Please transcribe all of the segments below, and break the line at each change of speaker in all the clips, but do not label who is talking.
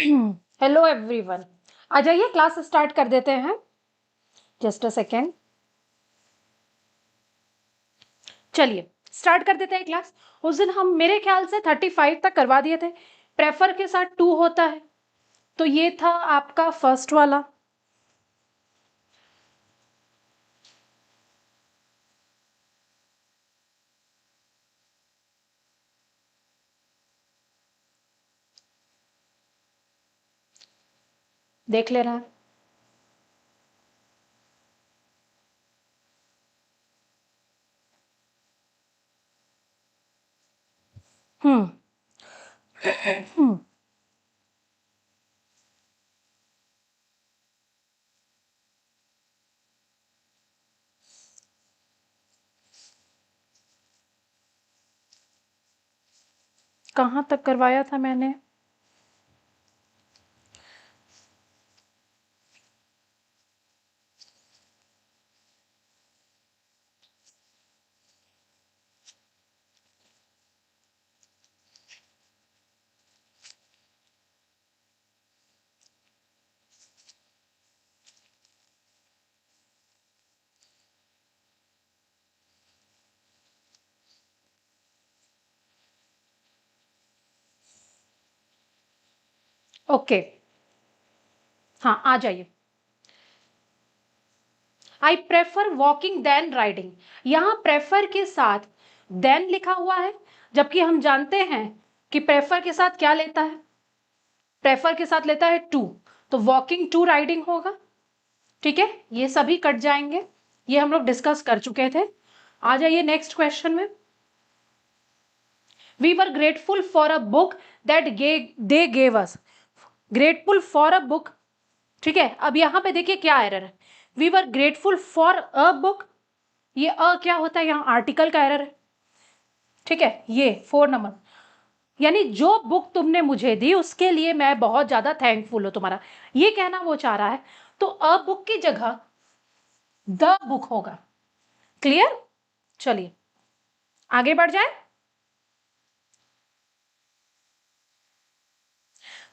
Hello everyone, आ जाइए class start कर देते हैं। Just a second. चलिए स्टार्ट कर देते हैं क्लास। उस दिन हम मेरे ख्याल से 35 तक करवा दिए थे। प्रेफर के साथ टू होता है, तो ये था आपका फर्स्ट वाला। देख लेना। हम्म हम्म कहाँ तक करवाया था मैंने? ओके, हाँ आ जाइए। I prefer walking than riding. यहां प्रेफर के साथ देन लिखा हुआ है, जबकि हम जानते हैं कि प्रेफर के साथ क्या लेता है? प्रेफर के साथ लेता है टू, तो वॉकिंग टू राइडिंग होगा। ठीक है, ये सभी कट जाएंगे, ये हम लोग डिस्कस कर चुके थे। आ जाइए नेक्स्ट क्वेश्चन में। We were grateful for a book that they gave us. Grateful for a book. ठीक है, अब यहां पे देखिए क्या एरर है। We were grateful for a book, ये अ क्या होता है? यहां आर्टिकल का एरर है। ठीक है, ये 4 नंबर, यानी जो बुक तुमने मुझे दी उसके लिए मैं बहुत ज्यादा थैंकफुल हूं तुम्हारा, ये कहना वो चाह रहा है। तो अ बुक की जगह द बुक होगा। क्लियर? चलिए आगे बढ़ जाए।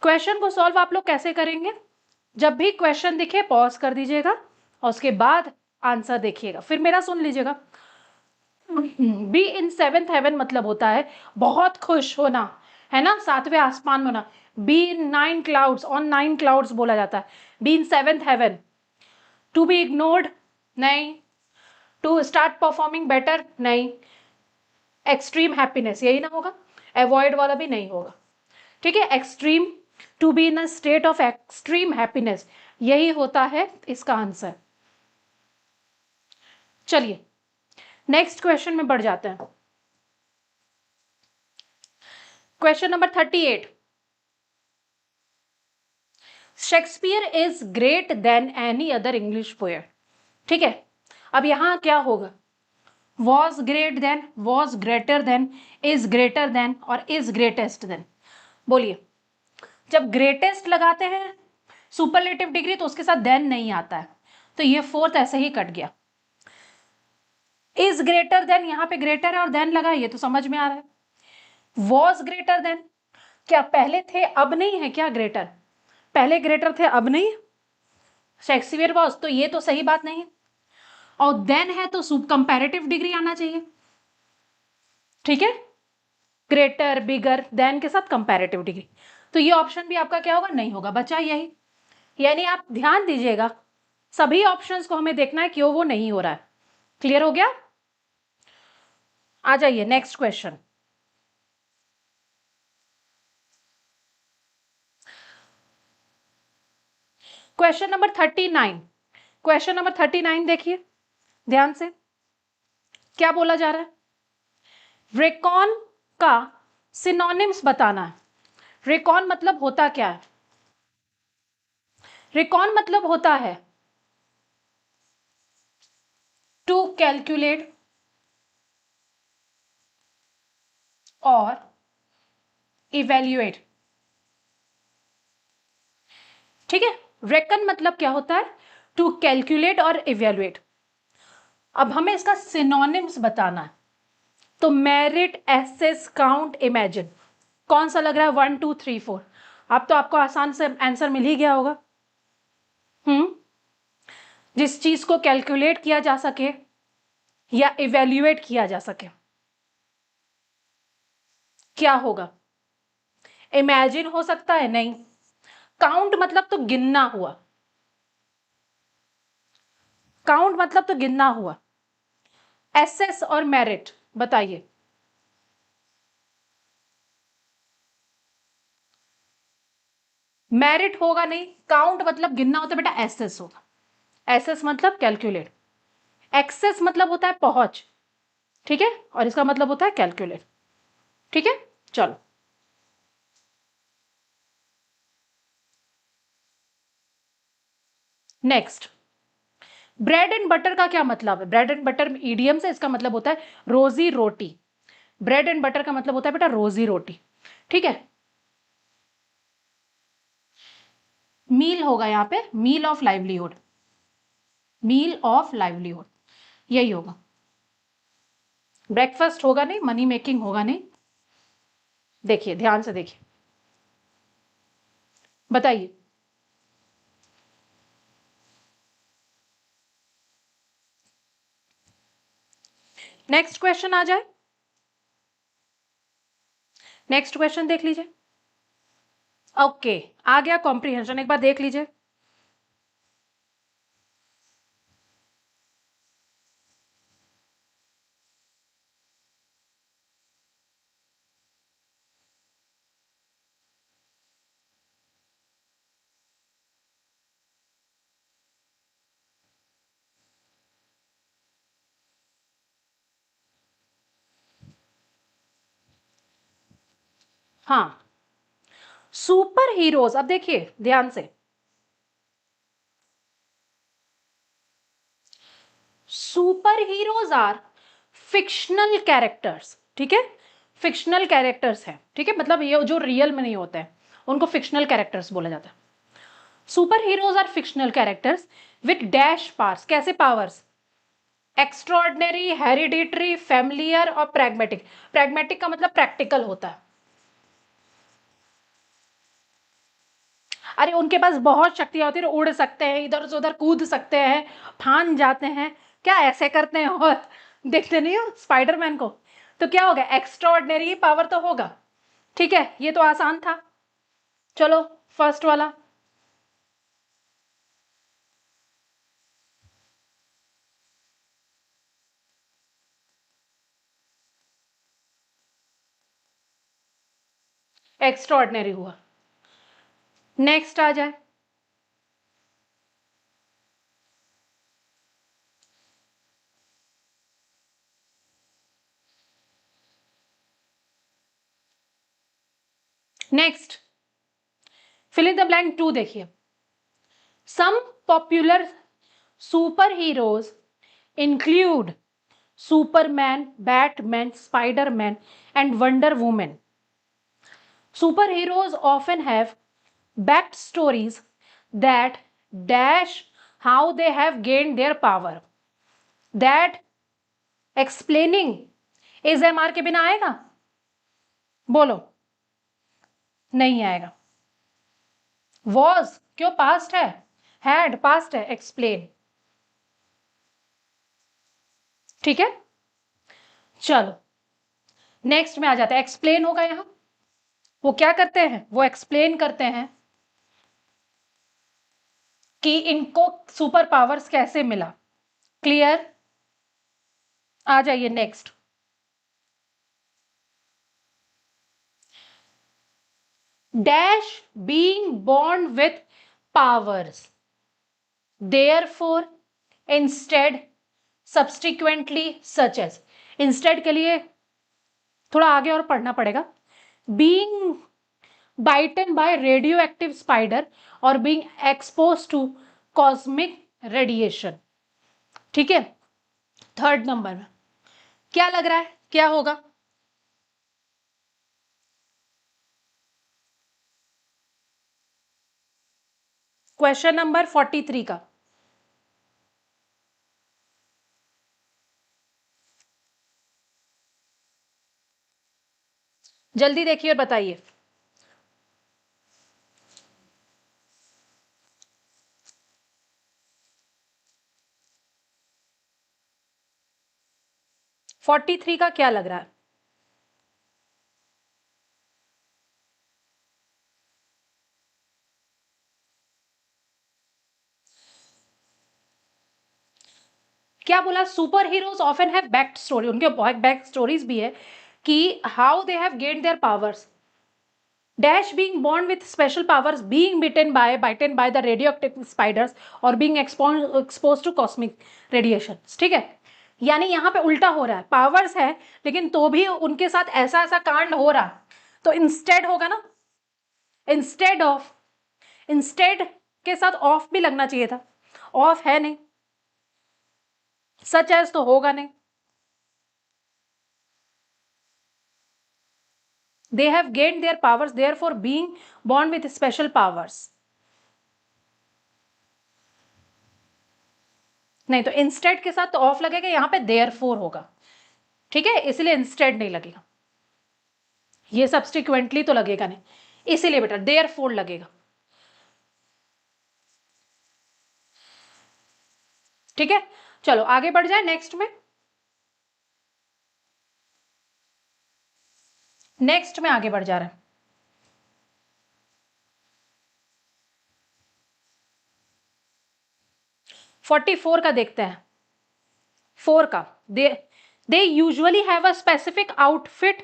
क्वेश्चन को सॉल्व आप लोग कैसे करेंगे? जब भी क्वेश्चन दिखे पॉज कर दीजिएगा और उसके बाद आंसर देखिएगा, फिर मेरा सुन लीजिएगा। बी इन सेवेंथ हेवन मतलब होता है बहुत खुश होना, है ना, सातवें आसमान में होना। Be in 9 clouds, on 9 clouds बोला जाता है। Be in seventh heaven. To be ignored, नहीं। टू स्टार्ट परफॉर्मिंग बेटर, नहीं। एक्सट्रीम हैप्पीनेस, यही ना होगा। अवॉइड वाला भी नहीं होगा। ठीक है, extreme, to be in a state of extreme happiness, यही होता है इसका आंसर। चलिए नेक्स्ट क्वेश्चन में बढ़ जाते हैं। Question number 38। Shakespeare is great than any other English poet. ठीक है, अब यहां क्या होगा? Was great than, was greater than, is greater than और इज ग्रेटेस्ट देन। बोलिए, जब ग्रेटेस्ट लगाते हैं सुपरलेटिव डिग्री तो उसके साथ देन नहीं आता है, तो ये फोर्थ ऐसे ही कट गया। इज ग्रेटर देन, यहां पे ग्रेटर है और देन लगा, ये तो समझ में आ रहा है। वॉज ग्रेटर देन, क्या पहले थे अब नहीं है क्या ग्रेटर? पहले ग्रेटर थे अब नहीं। शेक्सपियर वॉज, तो ये तो सही बात नहीं। और देन है तो सुप कंपैरेटिव डिग्री आना चाहिए। ठीक है, ग्रेटर बिगर देन के साथ कंपैरेटिव डिग्री, तो ये ऑप्शन भी आपका क्या होगा? नहीं होगा, बचा यही। यानी आप ध्यान दीजिएगा, सभी ऑप्शंस को हमें देखना है क्यों वो नहीं हो रहा है। क्लियर हो गया? आ जाइए next question. Question number 39। Question number 39 देखिए ध्यान से, क्या बोला जा रहा है? रेकॉन का सिनोनिम्स बताना है। रेकॉन मतलब होता क्या है? रेकॉन मतलब होता है टू कैलकुलेट और इवेल्युएट। ठीक है, रेकन मतलब क्या होता है? टू कैलकुलेट और इवेल्युएट। अब हमें इसका सिनोनिम्स बताना है, तो मेरिट, एसेस, काउंट, इमेजिन, कौन सा लग रहा है? 1 2 3 4। अब तो आपको आसान से आंसर मिल ही गया होगा। जिस चीज को कैलकुलेट किया जा सके या इवेल्युएट किया जा सके, क्या होगा? इमेजिन हो सकता है? नहीं। काउंट मतलब तो गिनना हुआ, काउंट मतलब तो गिनना हुआ। एसेस और मेरिट, बताइए। मेरिट होगा नहीं, काउंट मतलब गिनना होता है बेटा, एसेस होगा। एसेस मतलब कैलकुलेट, एक्सेस मतलब होता है पहुंच, ठीक है, और इसका मतलब होता है कैलकुलेट, ठीक है। चलो नेक्स्ट, ब्रेड एंड बटर का क्या मतलब है? ब्रेड एंड बटर ईडियम से, इसका मतलब होता है रोजी रोटी। ब्रेड एंड बटर का मतलब होता है बेटा रोजी रोटी, ठीक है। मील होगा यहाँ पे, meal of livelihood, meal of livelihood यही होगा। ब्रेकफास्ट होगा नहीं, मनी मेकिंग होगा नहीं। देखिए ध्यान से देखिए, बताइए। नेक्स्ट क्वेश्चन आ जाए, नेक्स्ट क्वेश्चन देख लीजिए। ओके, आ गया कॉम्प्रिहेंशन, एक बार देख लीजिए। हाँ, सुपर हीरोज, अब देखिए ध्यान से, super heroes are fictional characters, ठीक है, फिक्शनल कैरेक्टर्स है, ठीक है, मतलब ये जो रियल में नहीं होते हैं उनको फिक्शनल कैरेक्टर्स बोला जाता है। Super heroes are fictional characters with dash powers, कैसे पावर्स? एक्स्ट्रॉर्डनरी, हेरिडिटरी, फैमिलियर और प्रैग्मेटिक। प्रैग्मेटिक का मतलब प्रैक्टिकल होता है। अरे उनके पास बहुत शक्तियां होती है, उड़ सकते हैं, इधर से उधर कूद सकते हैं, फान जाते हैं, क्या ऐसे करते हैं? और देखते नहीं हो स्पाइडरमैन को? तो क्या होगा, एक्स्ट्रॉर्डनरी पावर तो होगा, ठीक है, ये तो आसान था। चलो फर्स्ट वाला, एक्स्ट्रॉर्डनरी हुआ। नेक्स्ट आ जाए, next fill in the blank two देखिए। Some popular superheroes include superman, batman, spiderman and wonder woman. Superheroes often have backstories that dash how they have gained their power. That explaining is MR के बिना आएगा? बोलो, नहीं आएगा। Was क्यों past है, had past है, explain, ठीक है। चलो नेक्स्ट में आ जाता है, एक्सप्लेन होगा यहां। वो क्या करते हैं, वो एक्सप्लेन करते हैं कि इनको सुपर पावर्स कैसे मिला। क्लियर? आ जाइए next. Dash being born with powers, therefore instead, subsequently, such as। instead के लिए थोड़ा आगे और पढ़ना पड़ेगा। being bitten by radioactive spider और being exposed to cosmic radiation, ठीक है। थर्ड नंबर में क्या लग रहा है, क्या होगा? क्वेश्चन नंबर 43 का, जल्दी देखिए और बताइए। 43 का क्या लग रहा है? क्या बोला? Super heroes often have back story, उनके बैक स्टोरीज भी है कि how they have gained there powers, dash being born with special powers, being bitten by the radioactive spiders और being exposed to cosmic radiations. ठीक है, यानी यहाँ पे उल्टा हो रहा है, पावर्स है लेकिन तो भी उनके साथ ऐसा ऐसा कांड हो रहा, तो इंस्टेड होगा ना, इंस्टेड के साथ ऑफ भी लगना चाहिए था, ऑफ है नहीं, सच एज तो होगा नहीं. They have gained their powers, therefore being born with special powers. नहीं तो इंस्टेड के साथ तो ऑफ लगेगा, यहां पे देयरफॉर होगा. ठीक है, इसलिए इंस्टेड नहीं लगेगा, ये सब्स्टिक्वेंटली तो लगेगा नहीं, इसीलिए बेटा देयरफॉर लगेगा. ठीक है, चलो आगे बढ़ जाए नेक्स्ट में. नेक्स्ट में आगे बढ़ जा रहा है. 44 का देखते हैं. 4 का, they usually have a specific outfit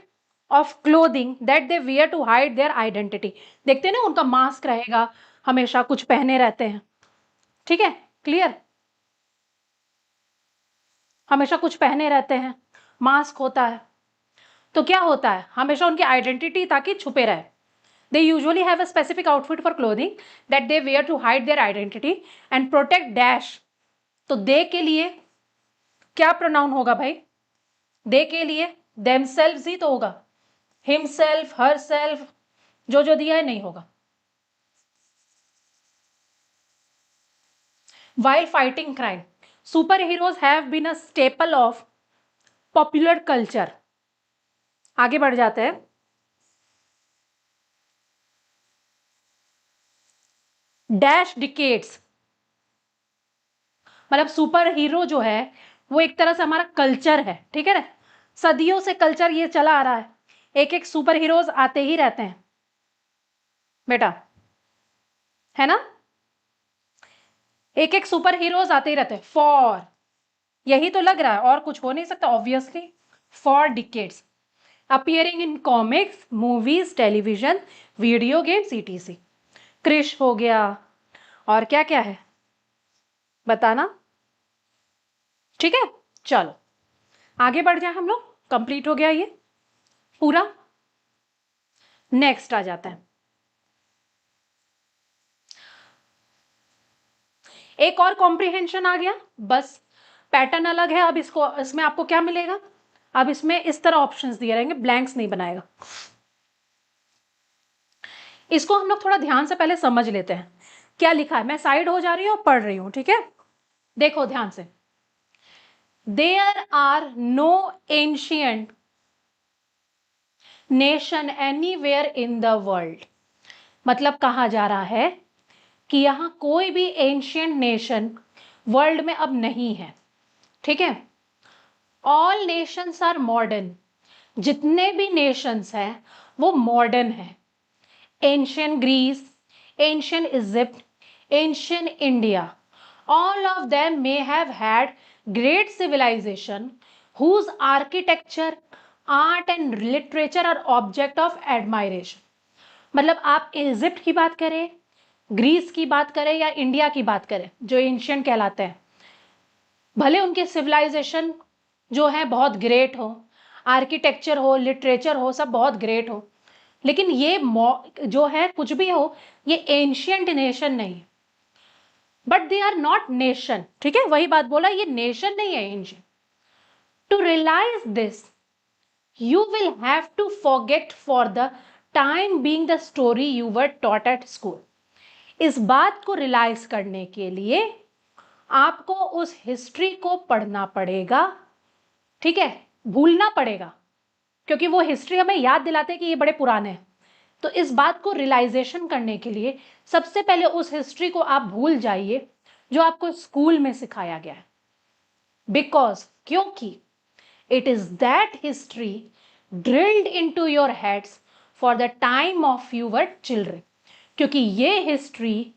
of clothing that they wear to hide their identity. देखते हैं ना, उनका मास्क रहेगा, हमेशा कुछ पहने रहते हैं. ठीक है, क्लियर, हमेशा कुछ पहने रहते हैं, मास्क होता है, तो क्या होता है, हमेशा उनकी आइडेंटिटी ताकि छुपे रहे. They usually have a specific outfit for clothing that they wear to hide their identity and protect dash. तो दे के लिए क्या प्रोनाउन होगा भाई? दे के लिए देमसेल्व्स ही तो होगा, हिमसेल्फ, हरसेल्फ, जो दिया है नहीं होगा. While fighting crime, superheroes have been a staple of popular culture. आगे बढ़ जाते हैं. डैश डिकेट्स, मतलब सुपर हीरो जो है वो एक तरह से हमारा कल्चर है. ठीक है ना, सदियों से कल्चर ये चला आ रहा है, एक एक सुपर हीरोज आते ही रहते हैं बेटा, है ना, एक एक सुपर हीरोज आते ही रहते हैं. फॉर, यही तो लग रहा है, और कुछ हो नहीं सकता obviously. For decades, appearing in comics, movies, television, video games, etc. Krrish हो गया, और क्या क्या है बताना. ठीक है, चलो आगे बढ़ जाए हम लोग, कंप्लीट हो गया ये पूरा. नेक्स्ट आ जाता है. एक और कॉम्प्रिहेंशन आ गया, बस पैटर्न अलग है. अब इसको, इसमें आपको क्या मिलेगा, अब इसमें इस तरह ऑप्शंस दिए रहेंगे, ब्लैंक्स नहीं बनाएगा. इसको हम लोग थोड़ा ध्यान से पहले समझ लेते हैं क्या लिखा है. मैं साइड हो जा रही हूं और पढ़ रही हूं. ठीक है, देखो ध्यान से. There are no ancient nation anywhere in the world. मतलब कहा जा रहा है कि यहां कोई भी एंशियंट नेशन वर्ल्ड में अब नहीं है. ठीक है, ऑल नेशंस आर मॉडर्न, जितने भी नेशंस हैं वो मॉडर्न है. Ancient Greece, ancient Egypt, ancient India, all of them may have had great civilization whose architecture, art and literature are object of admiration. मतलब आप इजिप्ट की बात करें, ग्रीस की बात करें या इंडिया की बात करें जो एंशियंट कहलाते हैं, भले उनके सिविलाइजेशन जो है बहुत ग्रेट हो, आर्किटेक्चर हो, लिटरेचर हो, सब बहुत ग्रेट हो, लेकिन ये जो है कुछ भी हो, ये एंशियंट नेशन नहीं, but they are not nation. ठीक है, वही बात बोला, ये नेशन नहीं है ancient. To realize this you will have to forget for the time being the story you were taught at school. इस बात को रियलाइज करने के लिए आपको उस हिस्ट्री को पढ़ना पड़ेगा. ठीक है, भूलना पड़ेगा, क्योंकि वो हिस्ट्री हमें याद दिलाते हैं कि ये बड़े पुराने हैं. तो इस बात को रियलाइजेशन करने के लिए सबसे पहले उस हिस्ट्री को आप भूल जाइए जो आपको स्कूल में सिखाया गया है. बिकॉज, क्योंकि it is that history drilled into your heads for the time of your children. क्योंकि ये हिस्ट्री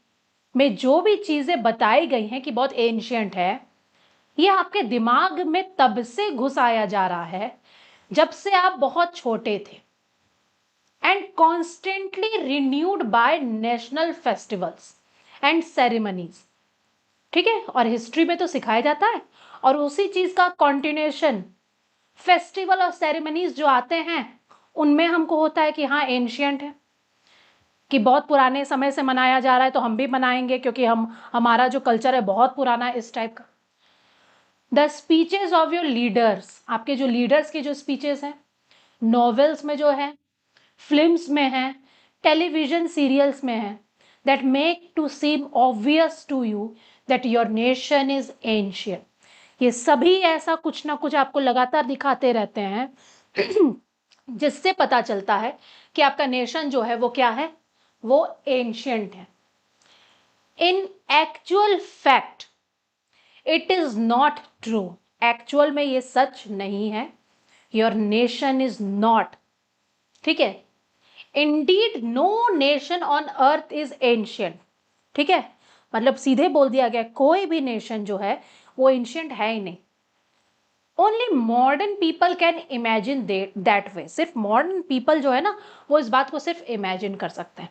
में जो भी चीजें बताई गई हैं कि बहुत एंशियंट है, ये आपके दिमाग में तब से घुसाया जा रहा है जब से आप बहुत छोटे थे, and constantly renewed by national festivals and ceremonies. ठीक है, और हिस्ट्री में तो सिखाया जाता है, और उसी चीज का कॉन्टिन्यूएशन फेस्टिवल और सेरेमनीज जो आते हैं उनमें हमको होता है कि हाँ एंशियंट है, कि बहुत पुराने समय से मनाया जा रहा है तो हम भी मनाएंगे क्योंकि हमारा जो कल्चर है बहुत पुराना है इस टाइप का। The speeches of your leaders, आपके जो लीडर्स के जो स्पीचेस हैं, नॉवेल्स में जो है, फिल्म्स में है, टेलीविजन सीरियल्स में है, that make to seem obvious to you that your nation is ancient. ये सभी ऐसा कुछ ना कुछ आपको लगातार दिखाते रहते हैं जिससे पता चलता है कि आपका नेशन जो है वो क्या है, वो एंशियंट है। इन actual fact it is not true, actual में ये सच नहीं है। योर नेशन इज नॉट, ठीक है, indeed no nation on earth is ancient. ठीक है, मतलब सीधे बोल दिया गया कोई भी नेशन जो है वो एंशियंट है ही नहीं। Only modern people can imagine that way, सिर्फ मॉडर्न पीपल जो है ना वो इस बात को सिर्फ इमेजिन कर सकते हैं।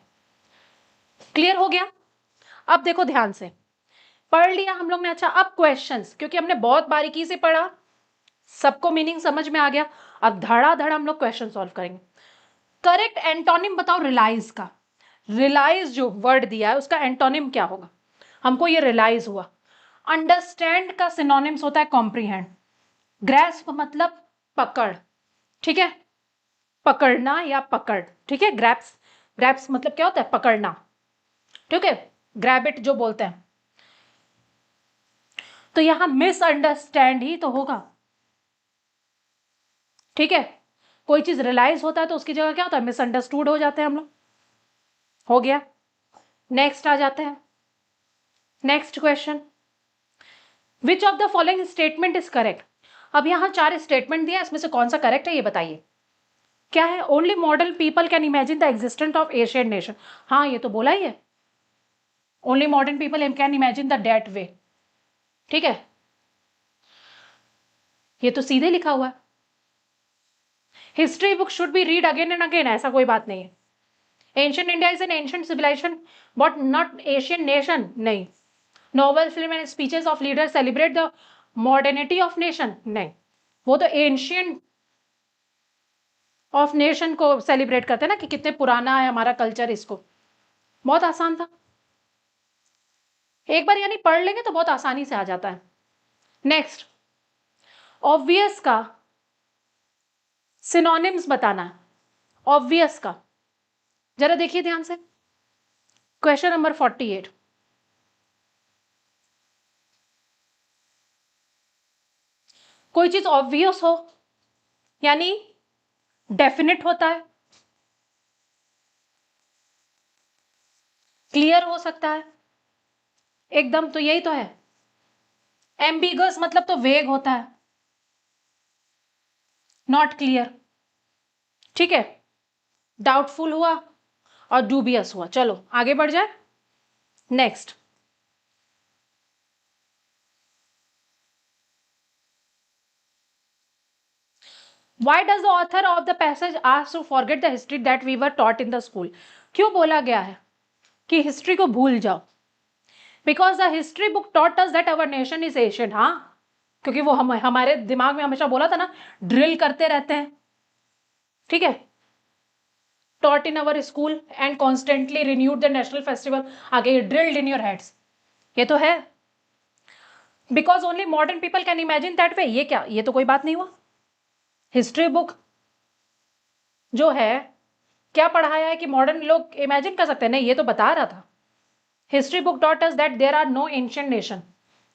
क्लियर हो गया? अब देखो ध्यान से, पढ़ लिया हम लोग ने। अच्छा, अब क्वेश्चंस, क्योंकि हमने बहुत बारीकी से पढ़ा, सबको मीनिंग समझ में आ गया, अब धड़ाधड़ हम लोग क्वेश्चन सॉल्व करेंगे। करेक्ट एंटोनिम बताओ रिलाइज का। रिलाइज जो वर्ड दिया है उसका एंटोनिम क्या होगा? हमको ये रिलाइज हुआ। अंडरस्टैंड का सिनोनिम्स होता है कॉम्प्रीहेंड। ग्रैस्प मतलब पकड़, ठीक है, पकड़ना या पकड़, ठीक है। ग्रैप्स, ग्रैप्स मतलब क्या होता है? पकड़ना, ठीक है, ग्रैब इट जो बोलते हैं। तो यहां मिसअंडरस्टैंड ही तो होगा, ठीक है। कोई चीज रियलाइज होता है तो उसकी जगह क्या होता है? मिसअंडरस्टूड हो जाते हैं हम लोग। हो गया, नेक्स्ट आ जाते हैं। Next question, which of the following statement is correct. अब यहां 4 स्टेटमेंट दिया, इसमें से कौन सा करेक्ट है ये बताइए। क्या है? Only modern people can imagine the existence of Asian nation. हाँ, ये तो बोला ही है, only modern people can imagine the date way, ठीक है, ये तो सीधे लिखा हुआ है। History book should be read again and again, ऐसा कोई बात नहीं है। Ancient India is an ancient civilisation but not Asian nation, नहीं। Novel film and speeches of leader celebrate the modernity of nation, नहीं, वो तो एंशियंट ऑफ नेशन को सेलिब्रेट करते हैं ना, कि कितने पुराना है हमारा कल्चर। इसको बहुत आसान था, एक बार यानी पढ़ लेंगे तो बहुत आसानी से आ जाता है। नेक्स्ट, ऑब्वियस का सिनोनिम्स बताना है। ऑब्वियस का जरा देखिए ध्यान से, क्वेश्चन नंबर 48। कोई चीज ऑब्वियस हो यानी डेफिनेट होता है, क्लियर हो सकता है एकदम, तो यही तो है। एम्बिगस मतलब तो वेग होता है, नॉट क्लियर, ठीक है। डाउटफुल हुआ और डूबियस हुआ। चलो आगे बढ़ जाए। Next, Why does the author of the passage ask to forget the history that we were taught in the school? क्यों बोला गया है कि हिस्ट्री को भूल जाओ? Because the history book taught us that our nation is Asian. हाँ, क्योंकि वो हमारे दिमाग में हमेशा बोला था ना, ड्रिल करते रहते हैं, ठीक है। Taught in our school and constantly renewed the national festival. आगे drilled in your heads, ये तो है। Because only modern people can imagine that way, ये क्या? ये तो कोई बात नहीं हुआ। हिस्ट्री बुक जो है क्या पढ़ाया है कि मॉडर्न लोग इमेजिन कर सकते हैं? नहीं, ये तो बता रहा था। History book taught us that there are no ancient nation,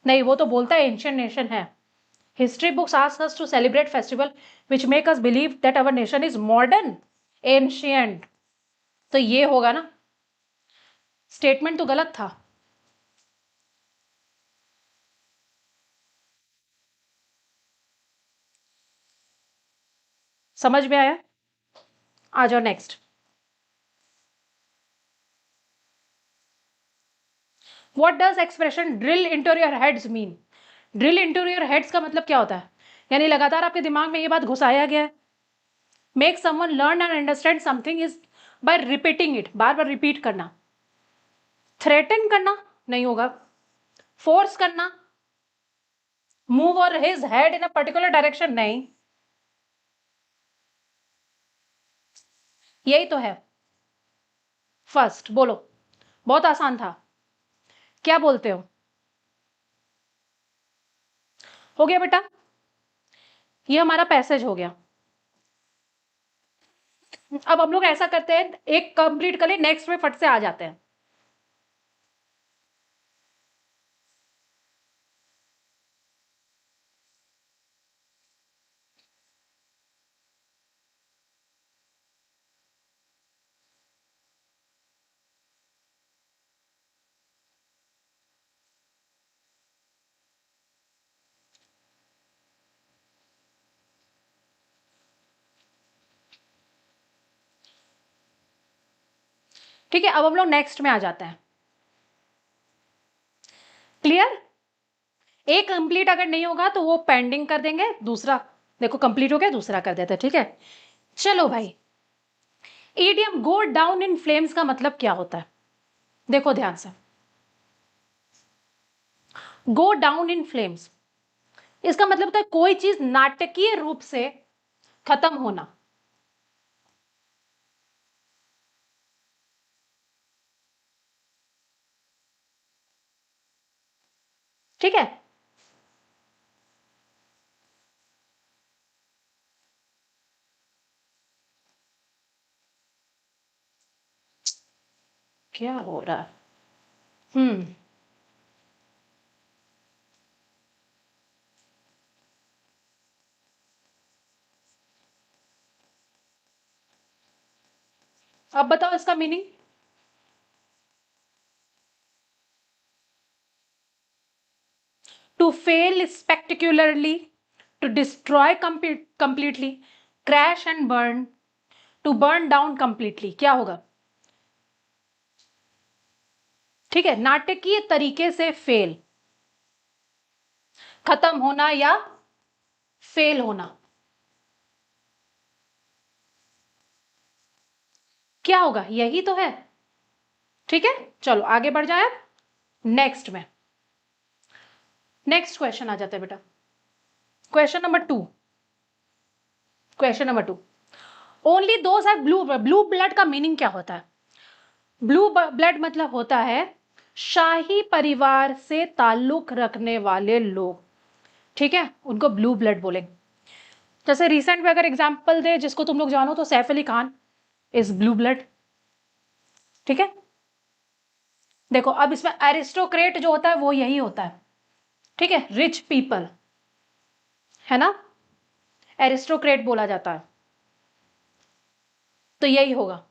नहीं, वो तो बोलता है एंशिएंट नेशन है। History books ask us to celebrate festival which make us believe that our nation is modern ancient, तो ये होगा ना। स्टेटमेंट तो गलत था। समझ में आया? आ जाओ next. What does expression drill into your heads mean? Drill into your heads का मतलब क्या होता है? यानी लगातार आपके दिमाग में ये बात घुसाया गया है। Make someone learn and understand something is by repeating it, bar bar repeat करना। थ्रेटन करना नहीं होगा, फोर्स करना, मूव और his head in a particular direction नहीं, यही तो है। फर्स्ट बोलो, बहुत आसान था। क्या बोलते हो? हो गया बेटा, ये हमारा पैसेज हो गया। अब हम लोग ऐसा करते हैं, एक कंप्लीट कर ले, नेक्स्ट में फट से आ जाते हैं। ठीक है, अब हम लोग नेक्स्ट में आ जाते हैं। क्लियर? एक कंप्लीट अगर नहीं होगा तो वो पेंडिंग कर देंगे, दूसरा देखो कंप्लीट हो गया, दूसरा कर देते हैं। ठीक है, चलो भाई। Idiom go down in flames का मतलब क्या होता है? देखो ध्यान से, गो डाउन इन फ्लेम्स, इसका मतलब होता है कोई चीज नाटकीय रूप से खत्म होना। ठीक है, क्या हो रहा है? हम्म, अब बताओ इसका meaning. To fail spectacularly, to destroy completely, crash and burn, to burn down completely, क्या होगा? ठीक है, नाटकीय तरीके से फेल, खत्म होना या फेल होना, क्या होगा? यही तो है। ठीक है, चलो आगे बढ़ जाए नेक्स्ट में। नेक्स्ट क्वेश्चन आ जाता है बेटा, question number 2। Question number 2, only those are blue, blue blood का मीनिंग क्या होता है? ब्लू ब्लड मतलब होता है शाही परिवार से ताल्लुक रखने वाले लोग। ठीक है, उनको ब्लू ब्लड बोलेंगे। जैसे रिसेंट में अगर एग्जांपल दे जिसको तुम लोग जानो, तो Saif Ali Khan is blue blood. ठीक है, देखो अब इसमें एरिस्टोक्रेट जो होता है वो यही होता है। ठीक है, रिच पीपल, है ना, एरिस्टोक्रेट बोला जाता है, तो यही होगा।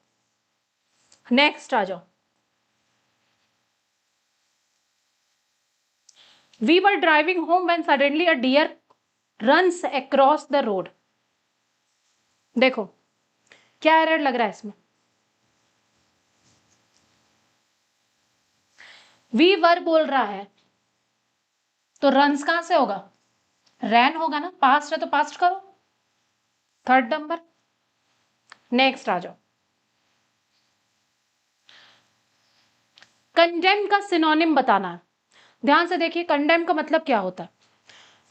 नेक्स्ट आ जाओ। We were driving home when suddenly a deer runs across the road. देखो क्या एरर लग रहा है इसमें? वी वर बोल रहा है, तो रन्स कहां से होगा? रैन होगा ना, पास्ट है तो पास्ट करो। Third number. नेक्स्ट आ जाओ। कंडेम का सिनोनिम बताना है। ध्यान से देखिए, कंडेम का मतलब क्या होता है,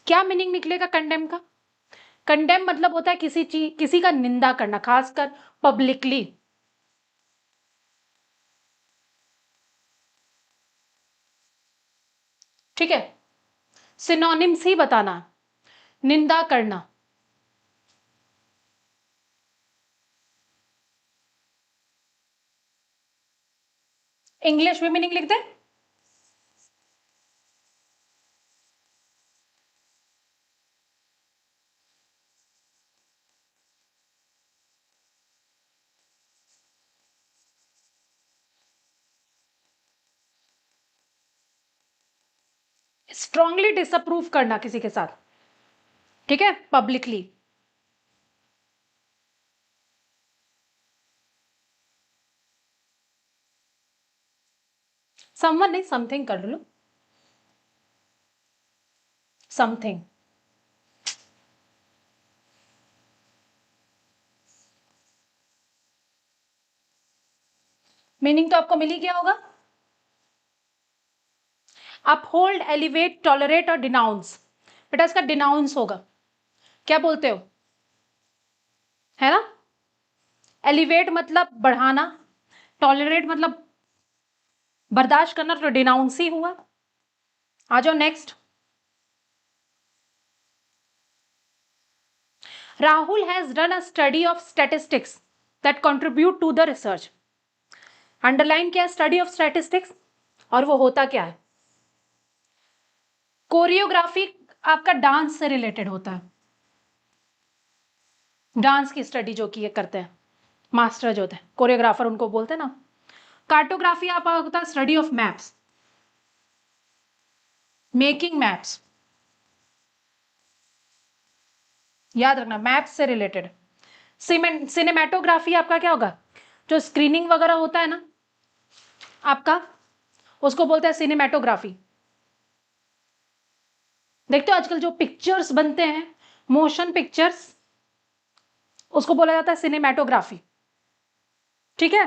क्या मीनिंग निकलेगा कंडेम का? कंडेम मतलब होता है किसी चीज, किसी का निंदा करना, खासकर पब्लिकली। ठीक है, सिनोनिम्स ही बताना, निंदा करना। इंग्लिश में मीनिंग लिख दे। स्ट्रांगली डिसअप्रूव करना किसी के साथ। ठीक है, पब्लिकली। समवन नहीं, समथिंग कर लो, समथिंग। मीनिंग तो आपको मिल ही गया होगा। अपहोल्ड, एलिवेट, टॉलरेट और डिनाउंस। बेटा इसका डिनाउंस होगा, क्या बोलते हो, है ना। एलिवेट मतलब बढ़ाना, टॉलरेट मतलब बर्दाश्त करना, तो डिनाउंस ही हुआ। आ जाओ next. Rahul has done a study of statistics that contribute to the research. Underline क्या है, स्टडी ऑफ स्टैटिस्टिक्स, और वो होता क्या है। कोरियोग्राफी आपका डांस से रिलेटेड होता है, डांस की स्टडी जो की करते हैं मास्टर जो होते हैं, कोरियोग्राफर उनको बोलते हैं ना। कार्टोग्राफी आपका होता है study of maps, making maps, याद रखना मैप्स से रिलेटेड। सिनेमेटोग्राफी आपका क्या होगा, जो स्क्रीनिंग वगैरह होता है ना आपका, उसको बोलते हैं सिनेमेटोग्राफी। देखते हो आजकल जो पिक्चर्स बनते हैं, मोशन पिक्चर्स, उसको बोला जाता है सिनेमेटोग्राफी। ठीक है,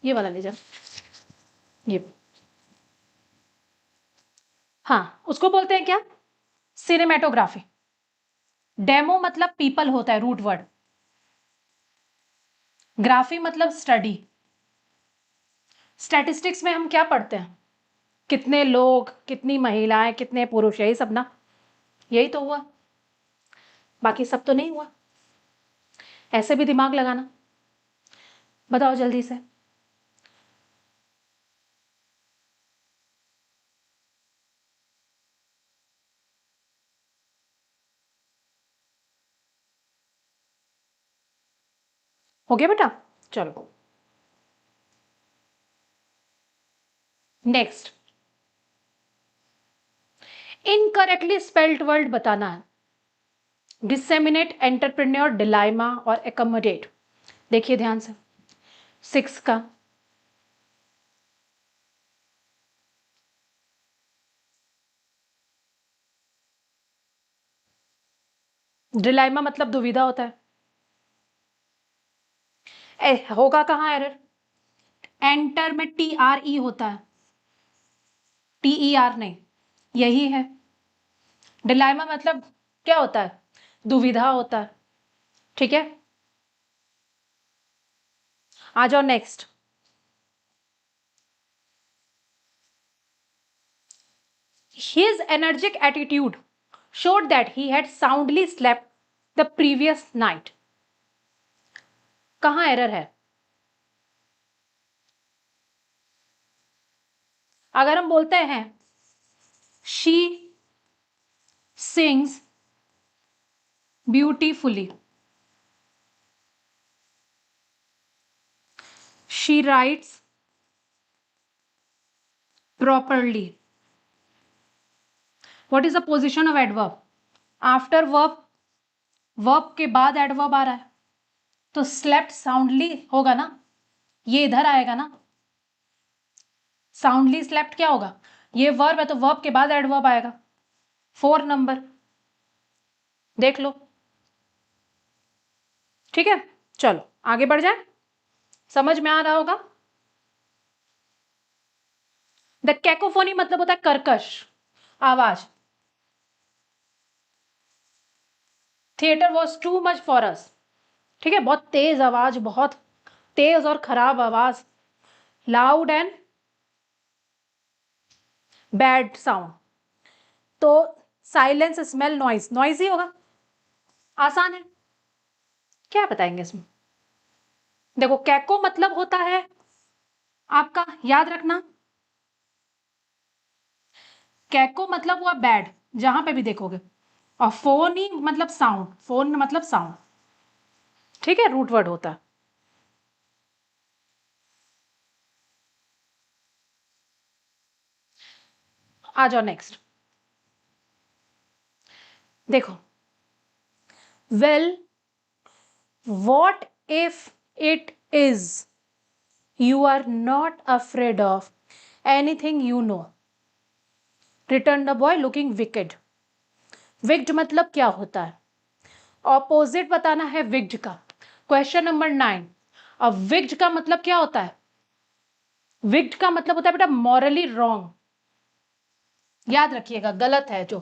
ये वाला ले जाओ, ये, हाँ उसको बोलते हैं क्या, सिनेमेटोग्राफी। डेमो मतलब पीपल होता है, रूट वर्ड। ग्राफी मतलब स्टडी। स्टैटिस्टिक्स में हम क्या पढ़ते हैं, कितने लोग, कितनी महिलाएं, कितने पुरुष, यही सब ना, यही तो हुआ, बाकी सब तो नहीं हुआ। ऐसे भी दिमाग लगाना, बताओ जल्दी से। हो गया बेटा, चलो नेक्स्ट। इनकरेक्टली स्पेल्ड वर्ड बताना है, डिसेमिनेट, एंटरप्रेन्योर, डिलाइमा और एकोमोडेट। देखिए ध्यान से 6 का, डिलाइमा मतलब दुविधा होता है। होगा कहाँ एरर, एंटर में टी आर ई होता है, टी ई आर नहीं, यही है। डिलाइमा मतलब क्या होता है, दुविधा होता है। ठीक है, आ जाओ next. His energetic attitude showed that he had soundly slept the previous night. कहां एरर है, अगर हम बोलते हैं she sings beautifully, she writes properly, what is the position of adverb, after verb, verb के बाद adverb आ रहा है, तो slept soundly होगा ना, ये इधर आएगा ना। साउंडली स्लेप्ट क्या होगा, ये वर्ब है तो वर्ब के बाद एडवर्ब आएगा, 4 नंबर, देख लो। ठीक है, चलो आगे बढ़ जाए, समझ में आ रहा होगा। द कैकोफोनी मतलब होता है कर्कश आवाज। Theatre was too much for us, ठीक है, बहुत तेज आवाज, बहुत तेज और खराब आवाज, लाउड एंड बैड साउंड। तो साइलेंस, स्मेल, नॉइज, नॉइज ही होगा, आसान है, क्या बताएंगे इसमें। देखो कैको मतलब होता है आपका, याद रखना, कैको मतलब हुआ बैड, जहां पे भी देखोगे, और फोनी मतलब साउंड, फोन मतलब साउंड, ठीक है, रूट वर्ड होता है। आ जाओ नेक्स्ट, देखो, well what if it is, you are not afraid of anything you know, return the boy looking wicked. Wicked मतलब क्या होता है? ऑपोजिट बताना है विक्ड का। Question number 9। अब विक्ड का मतलब क्या होता है? विक्ड का मतलब होता है बेटा मॉरली रॉन्ग, याद रखिएगा, गलत है जो,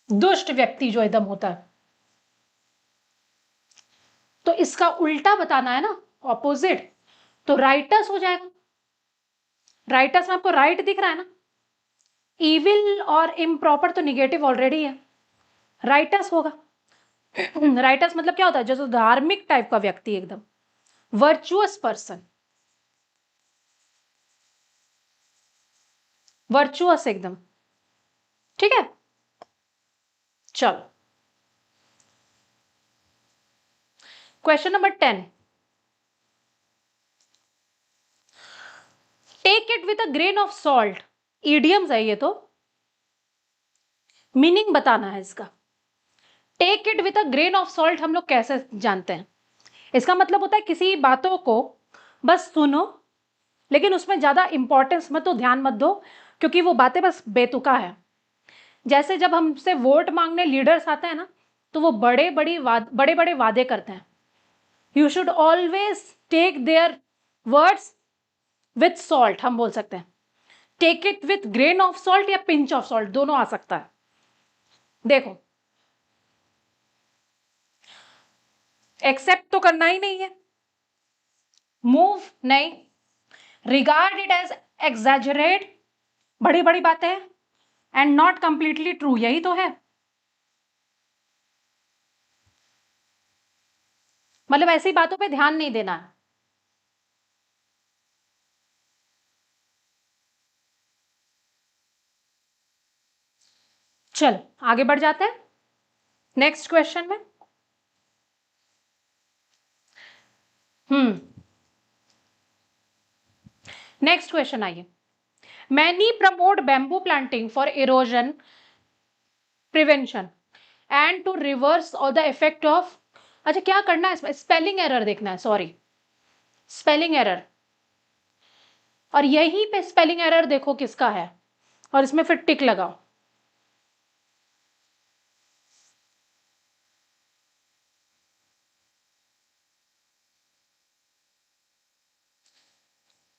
दुष्ट व्यक्ति जो एकदम होता है। तो इसका उल्टा बताना है ना, ऑपोजिट, तो राइटस हो जाएगा। राइटस में आपको राइट दिख रहा है ना, इविल और इम्प्रॉपर तो निगेटिव ऑलरेडी है, राइटस होगा। राइटस मतलब क्या होता है? जो धार्मिक टाइप का व्यक्ति, एकदम वर्चुअस पर्सन, वर्चुअस एकदम। ठीक है, चलो question number 10। Take it with a grain of salt, idioms है ये तो, मीनिंग बताना है इसका। Take it with a grain of salt हम लोग कैसे जानते हैं? इसका मतलब होता है किसी बातों को बस सुनो, लेकिन उसमें ज्यादा इंपॉर्टेंस मत दो, ध्यान मत दो, क्योंकि वो बातें बस बेतुका है। जैसे जब हमसे वोट मांगने लीडर्स आते हैं ना, तो वो बड़े बड़े वादे करते हैं। You should always take their words with salt, हम बोल सकते हैं। Take it with grain of salt या पिंच ऑफ सॉल्ट, दोनों आ सकता है। देखो, एक्सेप्ट तो करना ही नहीं है, मूव नहीं, रिगार्ड इट एज एग्जैजरेट, बड़ी बड़ी बातें हैं, एंड नॉट कंप्लीटली ट्रू, यही तो है। मतलब ऐसी बातों पे ध्यान नहीं देना है। चल आगे बढ़ जाते हैं नेक्स्ट क्वेश्चन में। हम्म नेक्स्ट क्वेश्चन आइए। Many promote bamboo planting for erosion prevention and to reverse और द इफेक्ट ऑफ, अच्छा क्या करना है इसमें? स्पेलिंग एरर देखना है, सॉरी, स्पेलिंग एरर। और यहीं पे स्पेलिंग एरर देखो किसका है, और इसमें फिर टिक लगाओ।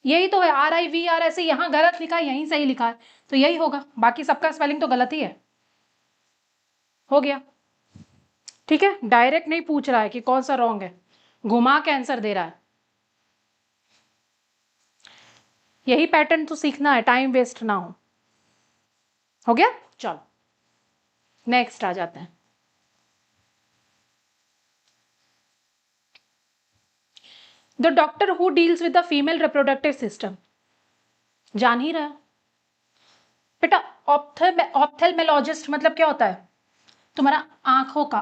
यही तो है, RIVR, ऐसे यहां गलत लिखा है, यहीं सही लिखा है, तो यही होगा, बाकी सबका स्पेलिंग तो गलत ही है। हो गया, ठीक है, डायरेक्ट नहीं पूछ रहा है कि कौन सा रॉन्ग है, घुमा के आंसर दे रहा है। यही पैटर्न तो सीखना है, टाइम वेस्ट ना हो गया, चलो नेक्स्ट आ जाते हैं। The doctor who deals with the female reproductive system, जान ही रहा बेटा। ऑप्थेल्मोलॉजिस्ट मतलब क्या होता है? तुम्हारा आंखों का,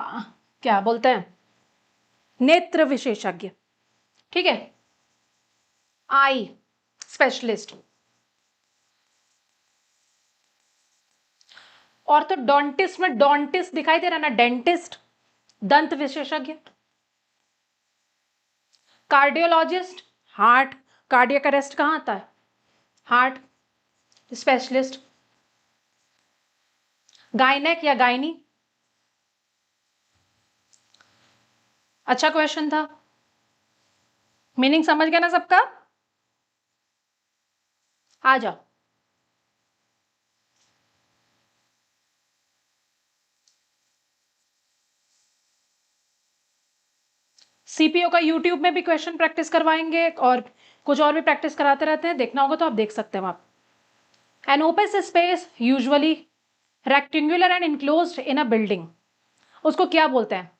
क्या बोलते हैं, नेत्र विशेषज्ञ, ठीक है, आई स्पेशलिस्ट। और तो डॉन्टिस्ट में डॉन्टिस्ट दिखाई दे रहा ना, डेंटिस्ट, दंत विशेषज्ञ। कार्डियोलॉजिस्ट, हार्ट, कार्डियक अरेस्ट कहां आता है? Heart specialist. गायनेक या गायनी, अच्छा क्वेश्चन था, मीनिंग समझ गया ना सबका? आ जाओ। सीपीओ का यूट्यूब में भी क्वेश्चन प्रैक्टिस करवाएंगे, और कुछ और भी प्रैक्टिस कराते रहते हैं, देखना होगा तो आप देख सकते हैं वहां। An open space usually rectangular and enclosed in a building, उसको क्या बोलते हैं?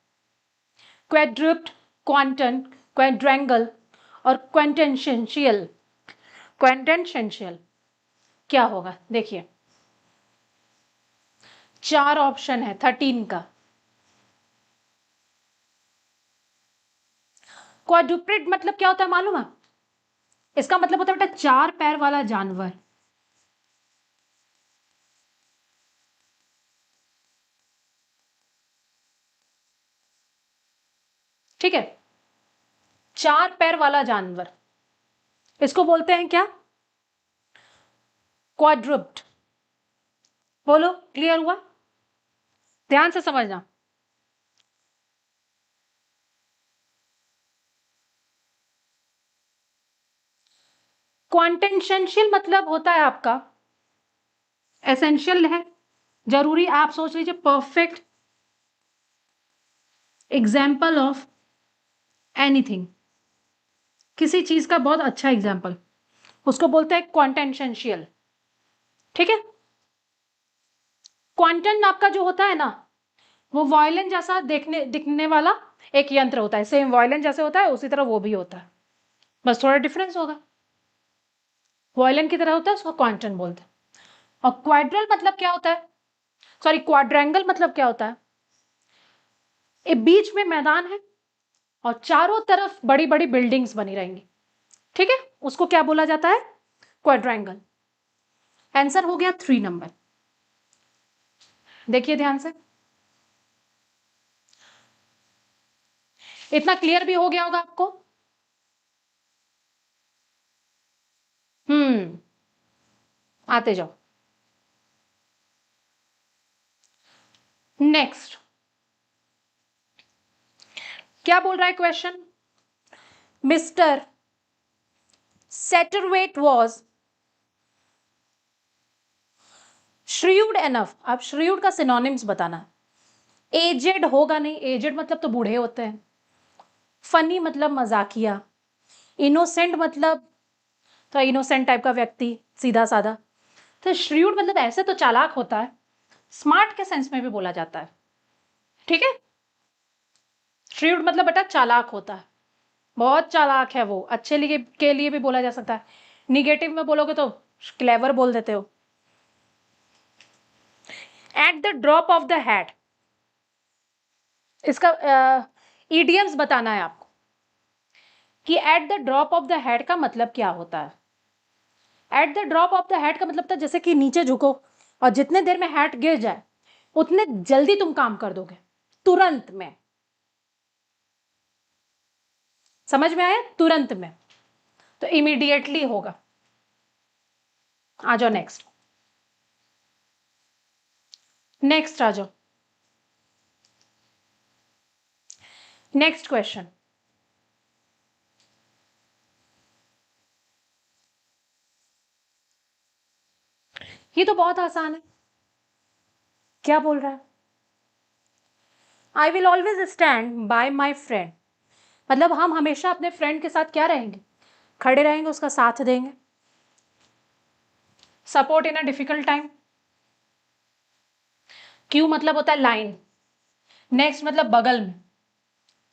क्वेड्रुप्ट, क्वांटन, क्वेड्रेंगल और क्वेंटेंशियल। क्वेंटेंशियल क्या होगा? देखिए, चार ऑप्शन है 13 का। क्वाड्रुप्लेट मतलब क्या होता है मालूम है? इसका मतलब होता है बेटा चार पैर वाला जानवर। ठीक है, 4 पैर वाला जानवर, इसको बोलते हैं क्या? क्वाड्रुप्ड। बोलो, क्लियर हुआ? ध्यान से समझना। क्वांटेंशियल मतलब होता है आपका एसेंशियल है, जरूरी, आप सोच लीजिए परफेक्ट एग्जाम्पल ऑफ एनीथिंग, किसी चीज का बहुत अच्छा एग्जाम्पल, उसको बोलते हैं क्वांटेंशियल। ठीक है। क्वांटन आपका जो होता है ना, वो वायलिन जैसा दिखने वाला एक यंत्र होता है, सेम वायलिन जैसे होता है उसी तरह वो भी होता है, बस थोड़ा डिफरेंस होगा। वायलिन की तरह होता है, उसको क्वांटन बोलते हैं। और क्वाड्रल मतलब क्या होता है, सॉरी क्वाड्रेंगल मतलब क्या होता है? एक बीच में मैदान है और चारों तरफ बड़ी बड़ी बिल्डिंग्स बनी रहेंगी, ठीक है, उसको क्या बोला जाता है? क्वाड्रेंगल। आंसर हो गया 3 नंबर। देखिए ध्यान से, इतना क्लियर भी हो गया होगा आपको। आते जाओ। नेक्स्ट क्या बोल रहा है question? Mister Satterthwaite was shrewd enough. अब श्रीव्ड का सिनोनिम्स बताना है। एजेड होगा नहीं, एजेड मतलब तो बूढ़े होते हैं। फनी मतलब मजाकिया। इनोसेंट मतलब तो इनोसेंट टाइप का व्यक्ति, सीधा साधा। तो श्रीव्ड मतलब ऐसे तो चालाक होता है, स्मार्ट के सेंस में भी बोला जाता है, ठीक है। श्रीव्ड मतलब बेटा चालाक होता है, बहुत चालाक है वो, अच्छे लिए के लिए भी बोला जा सकता है, निगेटिव में बोलोगे तो क्लेवर बोल देते हो। At the drop of the hat, इसका ईडियम्स बताना है आपको कि at the drop of the hat का मतलब क्या होता है। At the drop of the hat का मतलब था जैसे कि नीचे झुको और जितने देर में हैट गिर जाए उतने जल्दी तुम काम कर दोगे, तुरंत में। समझ में आया? तुरंत में, तो इमीडिएटली होगा। आ जाओ नेक्स्ट, नेक्स्ट आ जाओ। नेक्स्ट क्वेश्चन, ये तो बहुत आसान है। क्या बोल रहा है? I will always stand by my friend, मतलब हम हमेशा अपने फ्रेंड के साथ क्या रहेंगे? खड़े रहेंगे, उसका साथ देंगे। Support in a difficult time. Q मतलब होता है लाइन। नेक्स्ट मतलब बगल में।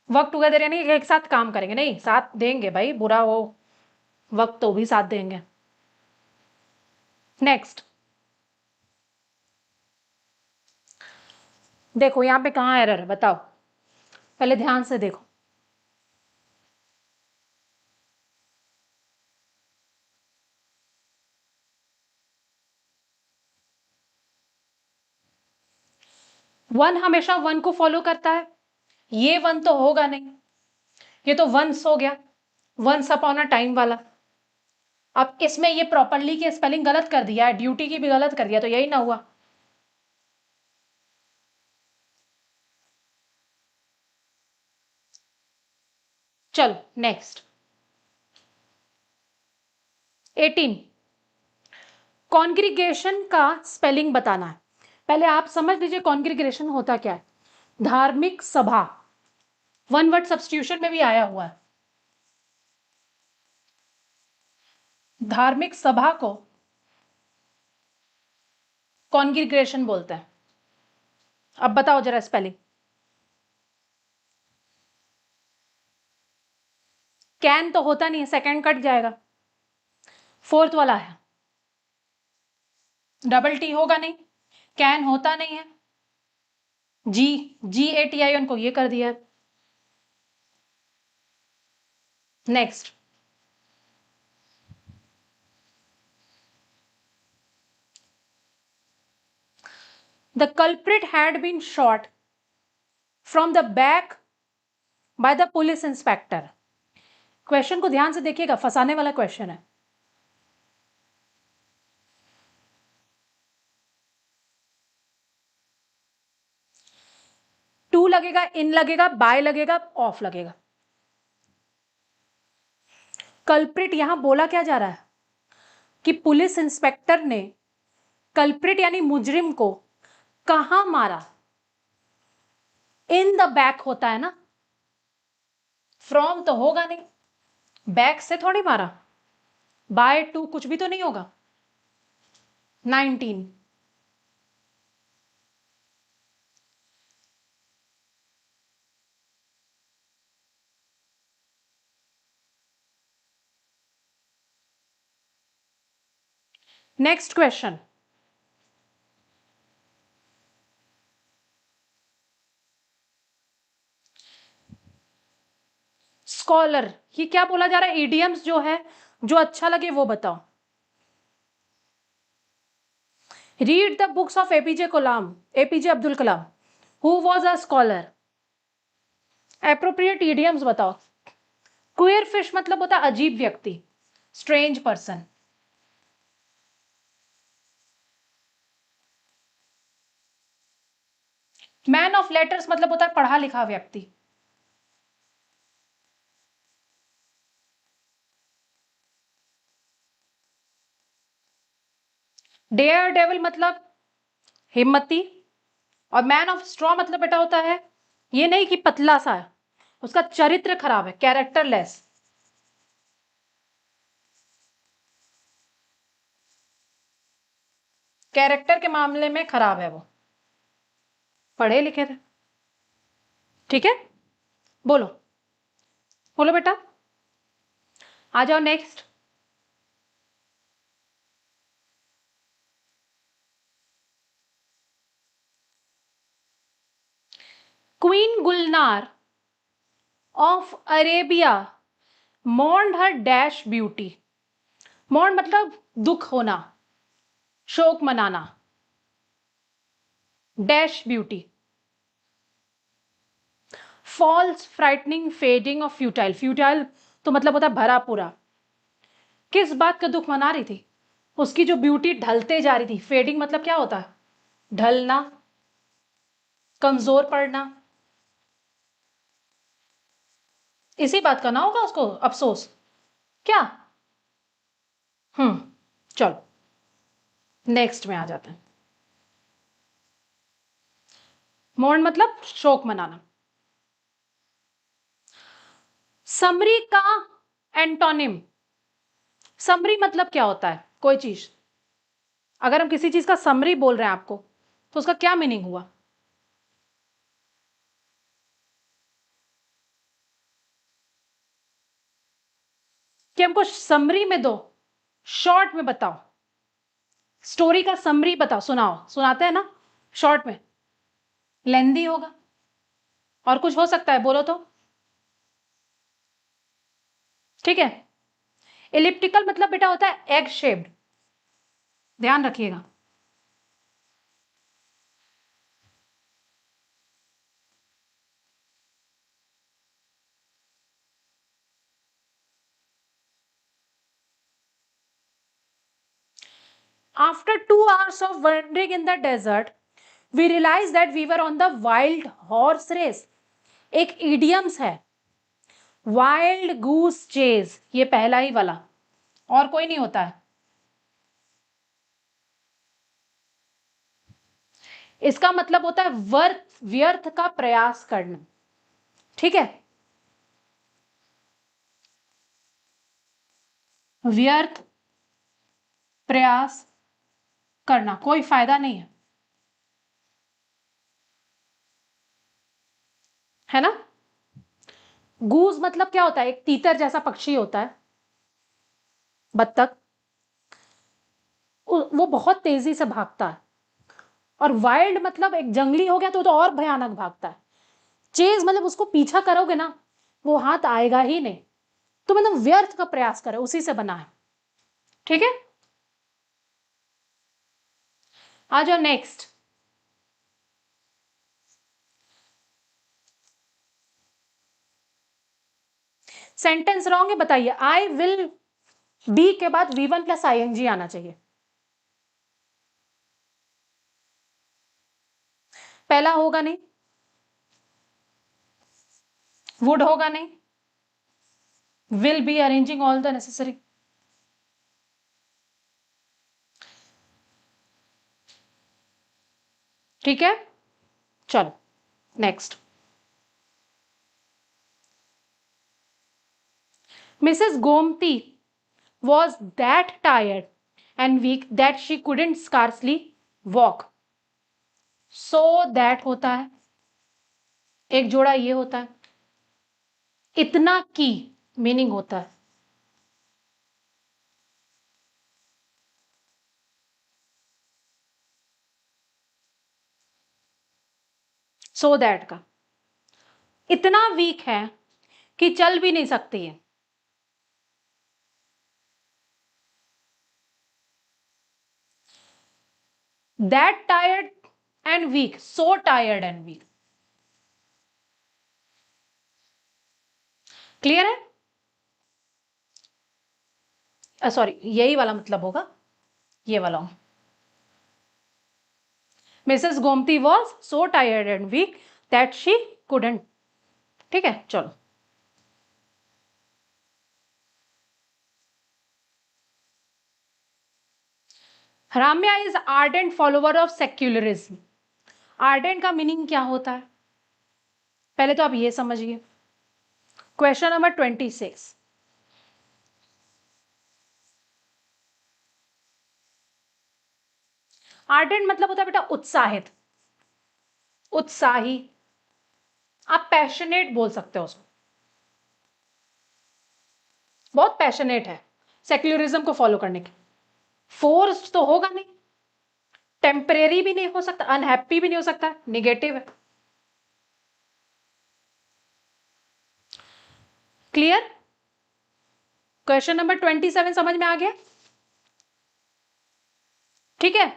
वर्क टुगेदर यानी एक साथ काम करेंगे, नहीं साथ देंगे भाई, बुरा हो वक्त तो भी साथ देंगे। नेक्स्ट देखो यहां पे कहां एरर है बताओ, पहले ध्यान से देखो। वन हमेशा वन को फॉलो करता है, ये वन तो होगा नहीं, ये तो वंस हो गया, वंस अपॉन अ टाइम वाला। अब इसमें ये प्रॉपरली की स्पेलिंग गलत कर दिया है, ड्यूटी की भी गलत कर दिया, तो यही ना हुआ। चलो नेक्स्ट 18, कॉन्ग्रीगेशन का स्पेलिंग बताना है। पहले आप समझ लीजिए कॉन्ग्रीगेशन होता क्या है। धार्मिक सभा, वन वर्ड सब्स्टिट्यूशन में भी आया हुआ है। धार्मिक सभा को कॉन्ग्रीगेशन बोलते हैं। अब बताओ जरा स्पेलिंग। कैन तो होता नहीं है, सेकंड कट जाएगा। फोर्थ वाला है, डबल टी होगा नहीं, कैन होता नहीं है, जी जी ए टी आई उनको ये कर दिया है। Next the culprit had been shot from the back by the police inspector. Question को ध्यान से देखिएगा, फंसाने वाला क्वेश्चन है। टू लगेगा, इन लगेगा, बाय लगेगा, ऑफ लगेगा। कल्प्रिट यहां बोला क्या जा रहा है कि पुलिस इंस्पेक्टर ने कल्प्रिट यानी मुजरिम को कहां मारा? इन द बैक होता है ना, फ्रॉम तो होगा नहीं, बैक से थोड़ी मारा, बाय टू कुछ भी तो नहीं होगा। 19। नेक्स्ट क्वेश्चन, स्कॉलर, ये क्या बोला जा रहा है? इडियम्स जो है, जो अच्छा लगे वो बताओ। Read the books of APJ Kalam, APJ Abdul Kalam, who was a scholar. Appropriate idioms बताओ। क्वेयर फिश मतलब होता है अजीब व्यक्ति, strange person. Man of letters मतलब होता है पढ़ा लिखा व्यक्ति। डेयर डेविल मतलब हिम्मती। और मैन ऑफ स्ट्रॉ मतलब बेटा होता है ये नहीं कि पतला सा है, उसका चरित्र खराब है, कैरेक्टरलेस। कैरेक्टर के मामले में खराब है वो, पढ़े लिखे थे। ठीक है, बोलो बोलो बेटा, आ जाओ next. Queen Gulnar of Arabia mourned her dash beauty. mourn मतलब दुख होना, शोक मनाना, dash beauty. False, frightening, fading और फ्यूटाइल। फ्यूटाइल तो मतलब होता है भरा पूरा। किस बात का दुख मना रही थी? उसकी जो ब्यूटी ढलते जा रही थी। फेडिंग मतलब क्या होता है? ढलना, कमजोर पड़ना। इसी बात का ना होगा उसको अफसोस क्या? चलो नेक्स्ट में आ जाते हैं। मोर्न मतलब शोक मनाना। समरी का एंटोनिम। समरी मतलब क्या होता है? कोई चीज, अगर हम किसी चीज का समरी बोल रहे हैं आपको, तो उसका क्या मीनिंग हुआ? कि हमको समरी में दो, शॉर्ट में बताओ, स्टोरी का समरी बताओ, सुनाओ, सुनाते हैं ना शॉर्ट में, लेंदी होगा। और कुछ हो सकता है, बोलो तो। ठीक है, इलिप्टिकल मतलब बेटा होता है एग शेप्ड, ध्यान रखिएगा। After 2 hours of wandering in the desert, we realized that we were on the wild horse race. एक इडियम्स है, वाइल्ड गूस चेज, ये पहला ही वाला, और कोई नहीं होता है। इसका मतलब होता है व्यर्थ का प्रयास करना। ठीक है, व्यर्थ प्रयास करना, कोई फायदा नहीं है ना। गूज मतलब क्या होता है? एक तीतर जैसा पक्षी होता है, बत्तख। वो बहुत तेजी से भागता है। और वाइल्ड मतलब एक जंगली हो गया तो और भयानक भागता है। चेज मतलब उसको पीछा करोगे ना, वो हाथ आएगा ही नहीं। तो मतलब व्यर्थ का प्रयास करे, उसी से बना है। ठीक है, आ जाओ नेक्स्ट। सेंटेंस रॉन्ग है, बताइए। आई विल बी के बाद V1 प्लस ING आना चाहिए। पहला होगा नहीं, वुड होगा नहीं, will be arranging all the necessary. ठीक है, चलो next. Mrs Gomti was that tired and weak that she couldn't scarcely walk. So that होता है, एक जोड़ा ये होता है, इतना की मीनिंग होता है। सो दैट का इतना वीक है कि चल भी नहीं सकती है। That tired and weak, so tired and weak. Clear है? सॉरी, यही वाला मतलब होगा, ये वाला। Mrs Gomti was so tired and weak that she couldn't. ठीक है, चलो। Ramya is ardent follower of secularism. Ardent का मीनिंग क्या होता है, पहले तो आप ये समझिए। Question number 26। आर्डेंट मतलब होता है बेटा उत्साहित, उत्साही। आप पैशनेट बोल सकते हो उसको, बहुत पैशनेट है सेक्युलरिज्म को फॉलो करने के। फोर्स्ड तो होगा नहीं, टेम्परेरी भी नहीं हो सकता, अनहैप्पी भी नहीं हो सकता, निगेटिव है। क्लियर? क्वेश्चन नंबर 27 समझ में आ गया? ठीक है,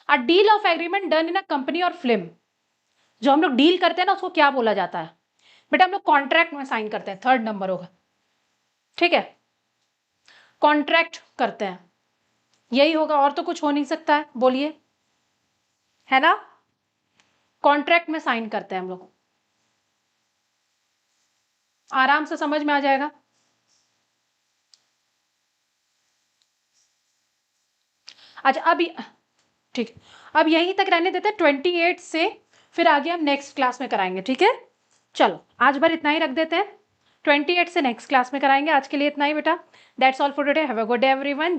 a deal of agreement done in a company और फिल्म। जो हम लोग डील करते हैं ना उसको क्या बोला जाता है बेटा? हम लोग कॉन्ट्रैक्ट में साइन करते हैं, थर्ड नंबर होगा। ठीक है, कॉन्ट्रैक्ट करते हैं, यही होगा, और तो कुछ हो नहीं सकता है, बोलिए, है ना? कॉन्ट्रैक्ट में साइन करते हैं हम लोग, आराम से समझ में आ जाएगा। अच्छा, अभी ठीक, अब यहीं तक रहने देते हैं 28 से, फिर आगे हम नेक्स्ट क्लास में कराएंगे। ठीक है, चलो आज भर इतना ही रख देते हैं, 28 से नेक्स्ट क्लास में कराएंगे। आज के लिए इतना ही बेटा, that's all for today, have a good day everyone.